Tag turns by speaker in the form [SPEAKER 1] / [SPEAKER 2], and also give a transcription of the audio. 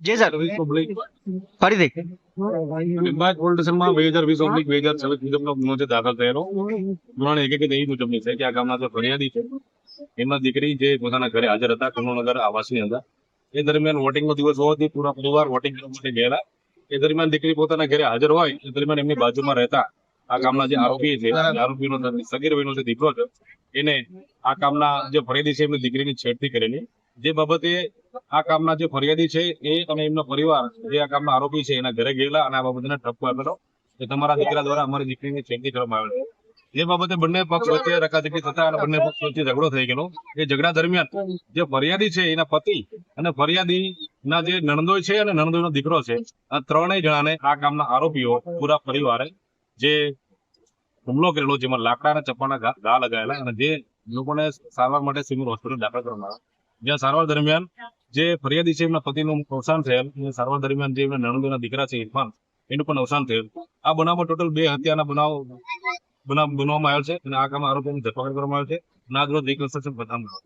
[SPEAKER 1] જી sir ફરીથી
[SPEAKER 2] લીંબાયત police સ્ટેશનમાં 2020-2026 મુજબનો ગુનો જે દાખલ થયેલો ગુનાની હકીકત એ મુજબની છે કે આ ગામના જે ફરિયાદી છે એમના દીકરી જે પોતાના ઘરે હાજર હતા કમળનગર આવાસની અંદર એ દરમિયાન વોટિંગનો દિવસ હોવાથી પૂરા પરિવાર વોટિંગ કરવા માટે ગયેલા. એ દરમિયાન દીકરી પોતાના ઘરે હાજર હોય એ દરમિયાન એમની બાજુમાં રહેતા આ ગામના જે આરોપી છે આરોપીનો સગીર વયનો જે દીકરો છે એને આ કામના જે ફરિયાદી છે એમની દીકરીની છેડતી કરેલી. જે બાબતે આ કામના જે ફરિયાદી છે એ અને એમનો પરિવાર જે આ કામના આરોપી છે એના ઘરે ગયેલા અને આ બાબતને ઠપકો આપેલો કે તમારા દીકરા દ્વારા અમારી દીકરીની છેડતી કરવામાં આવેલ છે. જે બાબતે બંને પક્ષ વચ્ચે રકાઝકી થતા અને બંને પક્ષ વચ્ચે ઝઘડો થઈ ગયેલો. એ ઝઘડા દરમિયાન જે ફરિયાદી છે એના પતિ અને ફરિયાદીના જે નણંદોઈ છે અને નણંદોઈનો દીકરો છે આ ત્રણેય જણાને આ કામના આરોપીઓ પૂરા પરિવારે જે હુમલો કરેલો જેમાં લાકડાના ચપ્પાના ઘા લગાવેલા અને જે લોકોને સારવાર માટે સિવિલ હોસ્પિટલ દાખલ કરવામાં આવ્યા. જ્યાં સારવાર દરમિયાન જે ફરિયાદી છે એમના પતિનું અવસાન થયેલ અને સારવાર દરમિયાન જે એમના નણંદોના દીકરા છે ઇરફાન એનું પણ અવસાન થયેલ. આ બનાવમાં ટોટલ 2 હત્યાના બનાવવામાં આવેલ છે અને આ કામના આરોપીની ધરપકડ કરવામાં આવે છે અને આ વિરુદ્ધ રિકન્સ્ટ્રક્શન બતાવવામાં